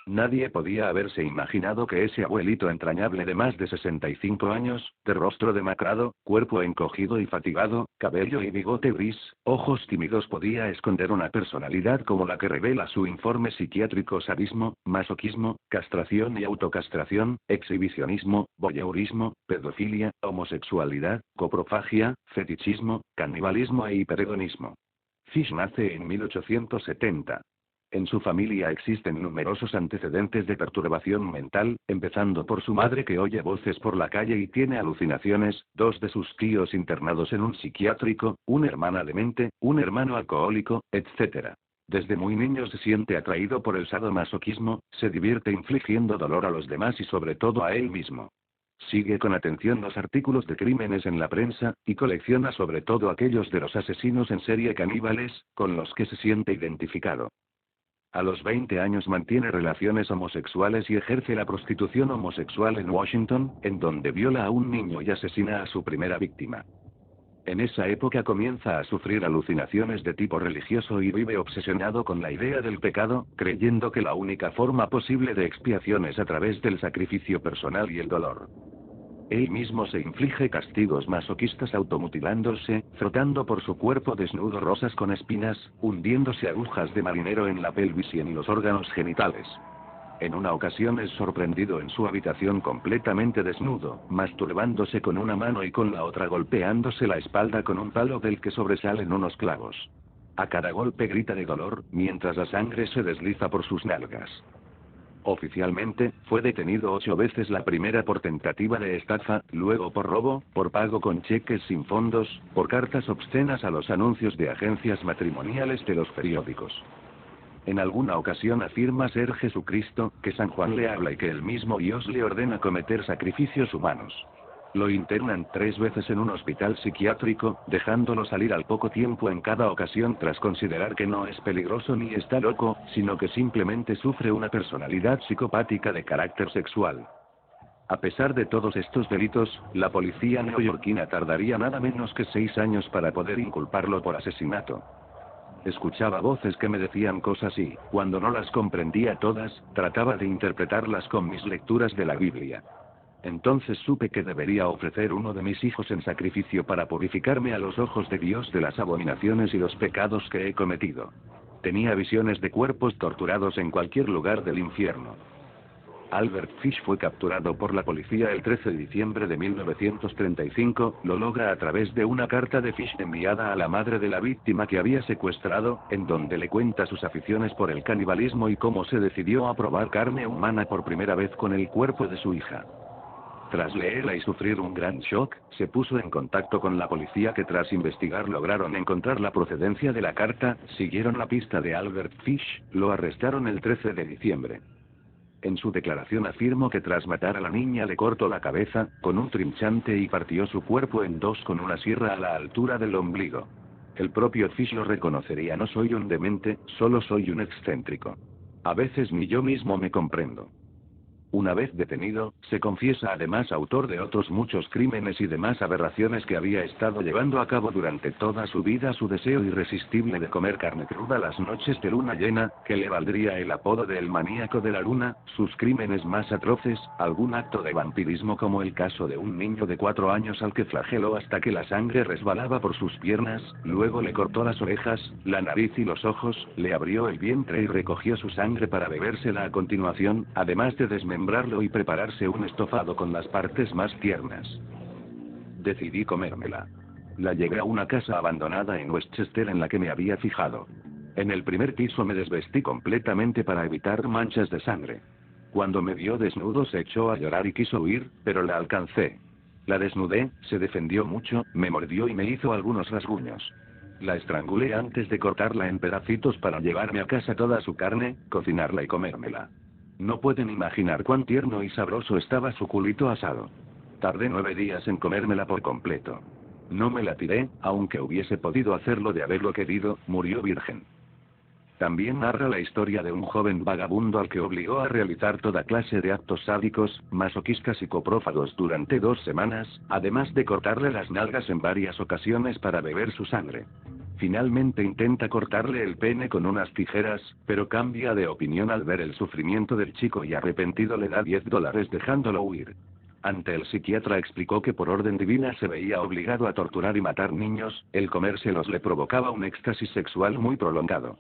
Nadie podía haberse imaginado que ese abuelito entrañable de más de 65 años, de rostro demacrado, cuerpo encogido y fatigado, cabello y bigote gris, ojos tímidos podía esconder una personalidad como la que revela su informe psiquiátrico: sadismo, masoquismo, castración y autocastración, exhibicionismo, voyeurismo, pedofilia, homosexualidad, coprofagia, fetichismo, canibalismo e hiperedonismo. Fish nace en 1870. En su familia existen numerosos antecedentes de perturbación mental, empezando por su madre que oye voces por la calle y tiene alucinaciones, dos de sus tíos internados en un psiquiátrico, una hermana demente, un hermano alcohólico, etc. Desde muy niño se siente atraído por el sadomasoquismo, se divierte infligiendo dolor a los demás y sobre todo a él mismo. Sigue con atención los artículos de crímenes en la prensa, y colecciona sobre todo aquellos de los asesinos en serie caníbales, con los que se siente identificado. A los 20 años mantiene relaciones homosexuales y ejerce la prostitución homosexual en Washington, en donde viola a un niño y asesina a su primera víctima. En esa época comienza a sufrir alucinaciones de tipo religioso y vive obsesionado con la idea del pecado, creyendo que la única forma posible de expiación es a través del sacrificio personal y el dolor. Él mismo se inflige castigos masoquistas automutilándose, frotando por su cuerpo desnudo rosas con espinas, hundiéndose agujas de marinero en la pelvis y en los órganos genitales. En una ocasión es sorprendido en su habitación completamente desnudo, masturbándose con una mano y con la otra golpeándose la espalda con un palo del que sobresalen unos clavos. A cada golpe grita de dolor, mientras la sangre se desliza por sus nalgas. Oficialmente, fue detenido 8 veces: la primera por tentativa de estafa, luego por robo, por pago con cheques sin fondos, por cartas obscenas a los anuncios de agencias matrimoniales de los periódicos. En alguna ocasión afirma ser Jesucristo, que San Juan le habla y que el mismo Dios le ordena cometer sacrificios humanos. Lo internan 3 veces en un hospital psiquiátrico, dejándolo salir al poco tiempo en cada ocasión tras considerar que no es peligroso ni está loco, sino que simplemente sufre una personalidad psicopática de carácter sexual. A pesar de todos estos delitos, la policía neoyorquina tardaría nada menos que 6 años para poder inculparlo por asesinato. Escuchaba voces que me decían cosas y, cuando no las comprendía todas, trataba de interpretarlas con mis lecturas de la Biblia. Entonces supe que debería ofrecer uno de mis hijos en sacrificio para purificarme a los ojos de Dios de las abominaciones y los pecados que he cometido. Tenía visiones de cuerpos torturados en cualquier lugar del infierno. Albert Fish fue capturado por la policía el 13 de diciembre de 1935, lo logra a través de una carta de Fish enviada a la madre de la víctima que había secuestrado, en donde le cuenta sus aficiones por el canibalismo y cómo se decidió a probar carne humana por primera vez con el cuerpo de su hija. Tras leerla y sufrir un gran shock, se puso en contacto con la policía que tras investigar lograron encontrar la procedencia de la carta, siguieron la pista de Albert Fish, lo arrestaron el 13 de diciembre. En su declaración afirmó que tras matar a la niña le cortó la cabeza, con un trinchante y partió su cuerpo en 2 con una sierra a la altura del ombligo. El propio Fish lo reconocería: no soy un demente, solo soy un excéntrico. A veces ni yo mismo me comprendo. Una vez detenido, se confiesa además autor de otros muchos crímenes y demás aberraciones que había estado llevando a cabo durante toda su vida. Su deseo irresistible de comer carne cruda las noches de luna llena, que le valdría el apodo de el maníaco de la luna, sus crímenes más atroces, algún acto de vampirismo como el caso de un niño de 4 años al que flageló hasta que la sangre resbalaba por sus piernas, luego le cortó las orejas, la nariz y los ojos, le abrió el vientre y recogió su sangre para bebérsela a continuación, además de desmembrarlo y prepararse un estofado con las partes más tiernas. Decidí comérmela. La llevé a una casa abandonada en Westchester en la que me había fijado. En el primer piso me desvestí completamente para evitar manchas de sangre. Cuando me vio desnudo se echó a llorar y quiso huir, pero la alcancé. La desnudé, se defendió mucho, me mordió y me hizo algunos rasguños. La estrangulé antes de cortarla en pedacitos para llevarme a casa toda su carne, cocinarla y comérmela. No pueden imaginar cuán tierno y sabroso estaba su culito asado. Tardé 9 días en comérmela por completo. No me la tiré, aunque hubiese podido hacerlo de haberlo querido, murió virgen. También narra la historia de un joven vagabundo al que obligó a realizar toda clase de actos sádicos, masoquistas y coprófagos durante 2 semanas, además de cortarle las nalgas en varias ocasiones para beber su sangre. Finalmente intenta cortarle el pene con unas tijeras, pero cambia de opinión al ver el sufrimiento del chico y arrepentido le da $10 dejándolo huir. Ante el psiquiatra explicó que por orden divina se veía obligado a torturar y matar niños, el comérselos le provocaba un éxtasis sexual muy prolongado.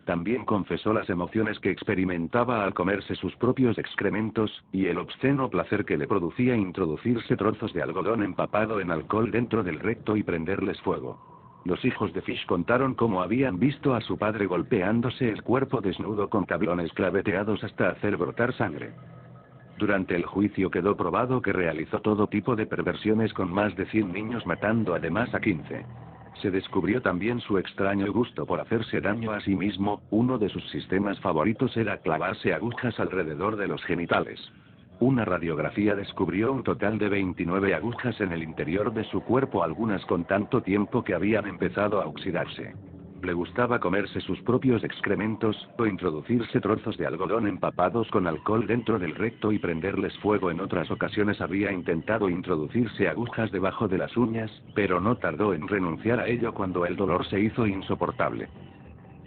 También confesó las emociones que experimentaba al comerse sus propios excrementos, y el obsceno placer que le producía introducirse trozos de algodón empapado en alcohol dentro del recto y prenderles fuego. Los hijos de Fish contaron cómo habían visto a su padre golpeándose el cuerpo desnudo con tablones claveteados hasta hacer brotar sangre. Durante el juicio quedó probado que realizó todo tipo de perversiones con más de 100 niños, matando además a 15. Se descubrió también su extraño gusto por hacerse daño a sí mismo. Uno de sus sistemas favoritos era clavarse agujas alrededor de los genitales. Una radiografía descubrió un total de 29 agujas en el interior de su cuerpo, algunas con tanto tiempo que habían empezado a oxidarse. Le gustaba comerse sus propios excrementos, o introducirse trozos de algodón empapados con alcohol dentro del recto y prenderles fuego. En otras ocasiones había intentado introducirse agujas debajo de las uñas, pero no tardó en renunciar a ello cuando el dolor se hizo insoportable.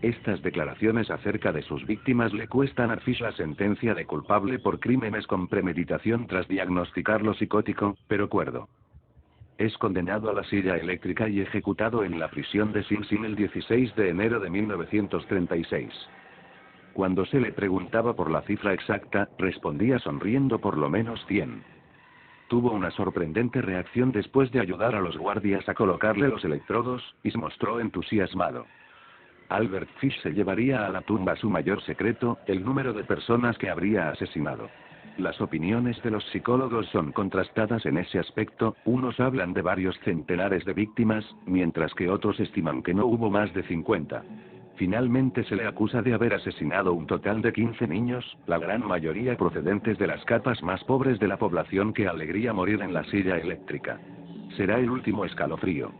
Estas declaraciones acerca de sus víctimas le cuestan a Fish la sentencia de culpable por crímenes con premeditación tras diagnosticarlo psicótico, pero cuerdo. Es condenado a la silla eléctrica y ejecutado en la prisión de Sing Sing el 16 de enero de 1936. Cuando se le preguntaba por la cifra exacta, respondía sonriendo: por lo menos 100. Tuvo una sorprendente reacción después de ayudar a los guardias a colocarle los electrodos, y se mostró entusiasmado. Albert Fish se llevaría a la tumba su mayor secreto: el número de personas que habría asesinado. Las opiniones de los psicólogos son contrastadas en ese aspecto. Unos hablan de varios centenares de víctimas, mientras que otros estiman que no hubo más de 50. Finalmente se le acusa de haber asesinado un total de 15 niños, la gran mayoría procedentes de las capas más pobres de la población. Qué alegría morir en la silla eléctrica. Será el último escalofrío.